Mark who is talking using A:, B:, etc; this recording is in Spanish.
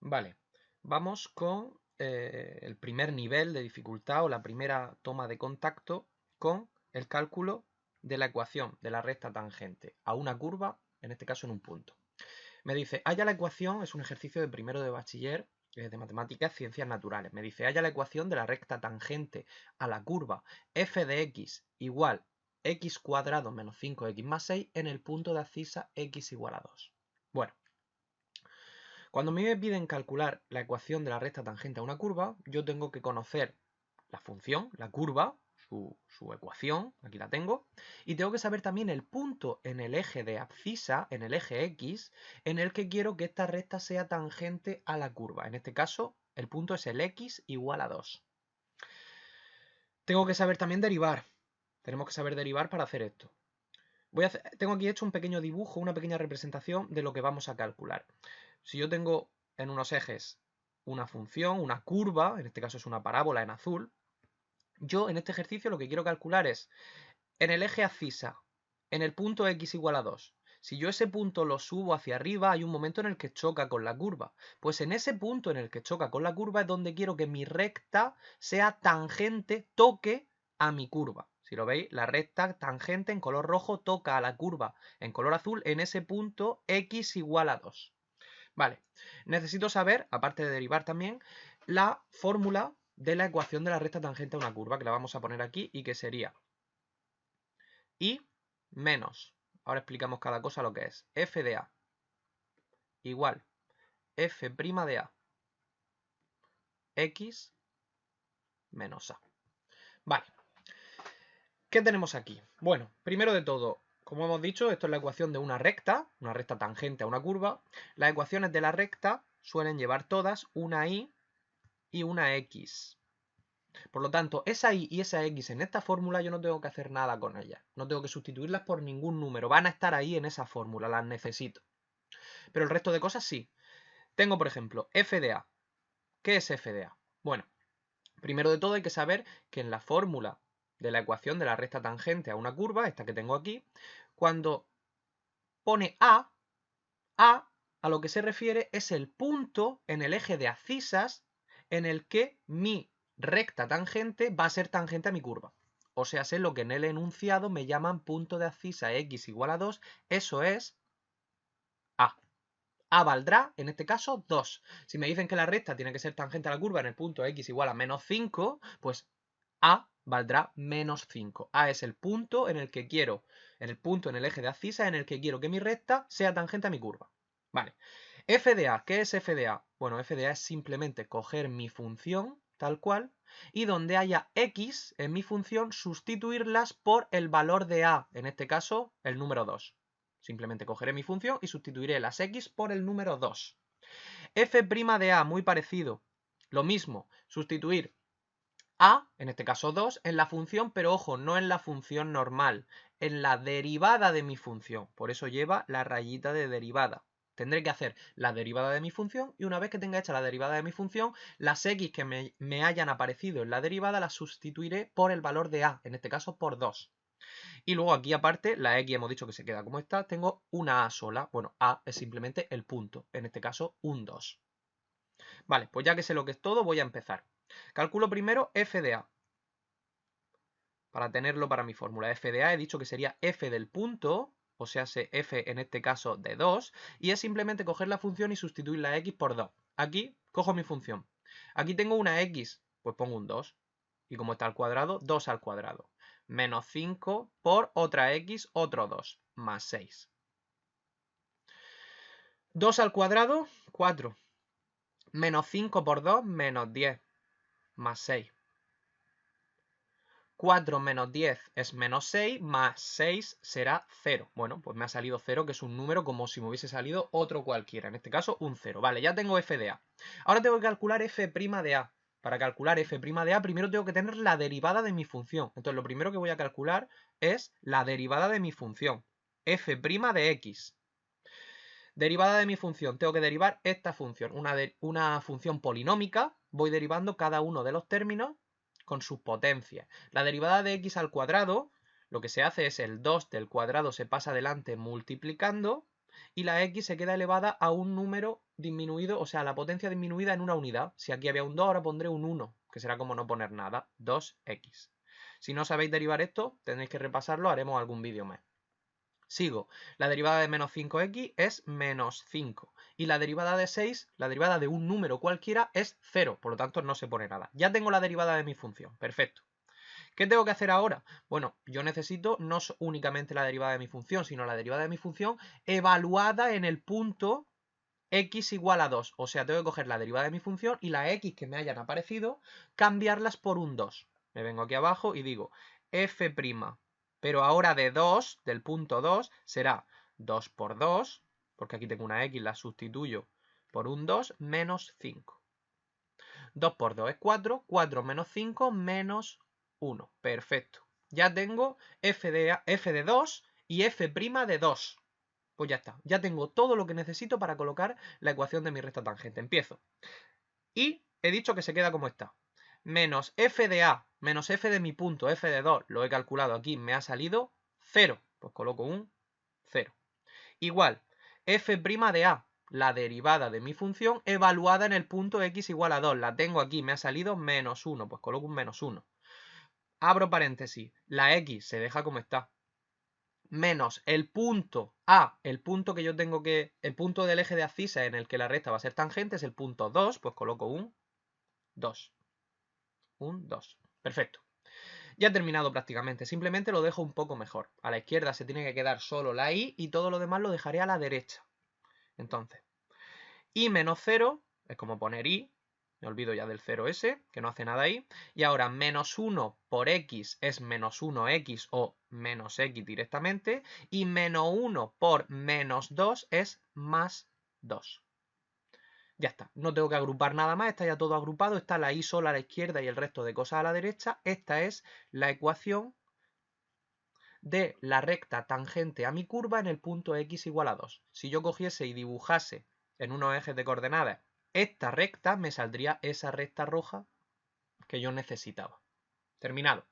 A: Vale, vamos con el primer nivel de dificultad o la primera toma de contacto con el cálculo de la ecuación de la recta tangente a una curva, en este caso en un punto. Me dice, halla la ecuación, es un ejercicio de primero de bachiller de matemáticas, ciencias naturales. Me dice, halla la ecuación de la recta tangente a la curva f de x igual x cuadrado menos 5x más 6 en el punto de abscisa x igual a 2. Bueno, cuando me piden calcular la ecuación de la recta tangente a una curva, yo tengo que conocer la función, la curva, su ecuación, aquí la tengo, y tengo que saber también el punto en el eje de abscisa, en el eje X, en el que quiero que esta recta sea tangente a la curva. En este caso, el punto es el X igual a 2. Tengo que saber también derivar. Tenemos que saber derivar para hacer esto. Tengo aquí hecho un pequeño dibujo, una pequeña representación de lo que vamos a calcular. Si yo tengo en unos ejes una función, una curva, en este caso es una parábola en azul, yo en este ejercicio lo que quiero calcular es en el eje abscisa, en el punto x igual a 2. Si yo ese punto lo subo hacia arriba, hay un momento en el que choca con la curva. Pues en ese punto en el que choca con la curva es donde quiero que mi recta sea tangente, toque a mi curva. Si lo veis, la recta tangente en color rojo toca a la curva en color azul en ese punto x igual a 2. Vale, necesito saber, aparte de derivar también, la fórmula de la ecuación de la recta tangente a una curva, que la vamos a poner aquí y que sería y menos, ahora explicamos cada cosa lo que es, f de a igual f' de a x menos a. Vale, ¿qué tenemos aquí? Bueno, primero de todo, como hemos dicho, esto es la ecuación de una recta tangente a una curva. Las ecuaciones de la recta suelen llevar todas una y una x. Por lo tanto, esa y esa x en esta fórmula yo no tengo que hacer nada con ellas. No tengo que sustituirlas por ningún número. Van a estar ahí en esa fórmula, las necesito. Pero el resto de cosas sí. Tengo, por ejemplo, f de a. ¿Qué es f de a? Bueno, primero de todo hay que saber que en la fórmula de la ecuación de la recta tangente a una curva, esta que tengo aquí, cuando pone a lo que se refiere es el punto en el eje de abscisas en el que mi recta tangente va a ser tangente a mi curva. O sea, sé lo que en el enunciado me llaman punto de abscisa x igual a 2, eso es a. A valdrá, en este caso, 2. Si me dicen que la recta tiene que ser tangente a la curva en el punto x igual a menos 5, pues a valdrá menos 5. A es el punto en el que quiero, en el punto en el eje de abscisa en el que quiero que mi recta sea tangente a mi curva. Vale. F de a, ¿qué es f de a? Bueno, f de a es simplemente coger mi función, tal cual, y donde haya x en mi función, sustituirlas por el valor de a, en este caso, el número 2. Simplemente cogeré mi función y sustituiré las x por el número 2. F' de a, muy parecido. Lo mismo, sustituir a, en este caso 2, en la función, pero ojo, no en la función normal, en la derivada de mi función. Por eso lleva la rayita de derivada. Tendré que hacer la derivada de mi función y una vez que tenga hecha la derivada de mi función, las x que me hayan aparecido en la derivada las sustituiré por el valor de a, en este caso por 2. Y luego aquí aparte, la x hemos dicho que se queda como está, tengo una a sola. Bueno, a es simplemente el punto, en este caso un 2. Vale, pues ya que sé lo que es todo, voy a empezar. Calculo primero f de a. Para tenerlo para mi fórmula f de a he dicho que sería f del punto, o sea, f en este caso de 2, y es simplemente coger la función y sustituir la x por 2. Aquí cojo mi función. Aquí tengo una x, pues pongo un 2. Y como está al cuadrado, 2 al cuadrado. Menos 5 por otra x, otro 2, más 6. 2 al cuadrado, 4. Menos 5 por 2, menos 10, más 6. 4 menos 10 es menos 6, más 6 será 0. Bueno, pues me ha salido 0, que es un número como si me hubiese salido otro cualquiera. En este caso, un 0. Vale, ya tengo f de a. Ahora tengo que calcular f' de a. Para calcular f' de a, primero tengo que tener la derivada de mi función. Entonces, lo primero que voy a calcular es la derivada de mi función. f' de x. Derivada de mi función. Tengo que derivar esta función. Una función polinómica. Voy derivando cada uno de los términos con sus potencias. La derivada de x al cuadrado, lo que se hace es el 2 del cuadrado se pasa adelante multiplicando y la x se queda elevada a un número disminuido, o sea, la potencia disminuida en una unidad. Si aquí había un 2, ahora pondré un 1, que será como no poner nada, 2x. Si no sabéis derivar esto, tenéis que repasarlo, haremos algún vídeo más. Sigo. La derivada de menos 5x es menos 5. Y la derivada de 6, la derivada de un número cualquiera, es 0. Por lo tanto, no se pone nada. Ya tengo la derivada de mi función. Perfecto. ¿Qué tengo que hacer ahora? Bueno, yo necesito no únicamente la derivada de mi función, sino la derivada de mi función evaluada en el punto x igual a 2. O sea, tengo que coger la derivada de mi función y la x que me hayan aparecido, cambiarlas por un 2. Me vengo aquí abajo y digo f', pero ahora de 2, del punto 2, será 2 por 2, porque aquí tengo una x, la sustituyo por un 2, menos 5. 2 por 2 es 4, 4 menos 5, menos 1. Perfecto. Ya tengo f de 2 y f' de 2. Pues ya está. Ya tengo todo lo que necesito para colocar la ecuación de mi recta tangente. Empiezo. Y he dicho que se queda como está. Menos f de a menos f de mi punto, f de 2, lo he calculado aquí, me ha salido 0. Pues coloco un 0. Igual, f' de a, la derivada de mi función, evaluada en el punto x igual a 2. La tengo aquí, me ha salido menos 1. Pues coloco un menos 1. Abro paréntesis. La x se deja como está. Menos el punto A, el punto que yo tengo que... El punto del eje de abscisa en el que la recta va a ser tangente es el punto 2. Pues coloco un 2. Un 2. Perfecto. Ya he terminado prácticamente. Simplemente lo dejo un poco mejor. A la izquierda se tiene que quedar solo la y y todo lo demás lo dejaré a la derecha. Entonces, y menos 0 es como poner y, me olvido ya del 0 ese, que no hace nada ahí, y ahora menos 1 por x es menos 1x o menos x directamente, y menos 1 por menos 2 es más 2. Ya está, no tengo que agrupar nada más, está ya todo agrupado, está la y sola a la izquierda y el resto de cosas a la derecha. Esta es la ecuación de la recta tangente a mi curva en el punto x igual a 2. Si yo cogiese y dibujase en unos ejes de coordenadas esta recta, me saldría esa recta roja que yo necesitaba. Terminado.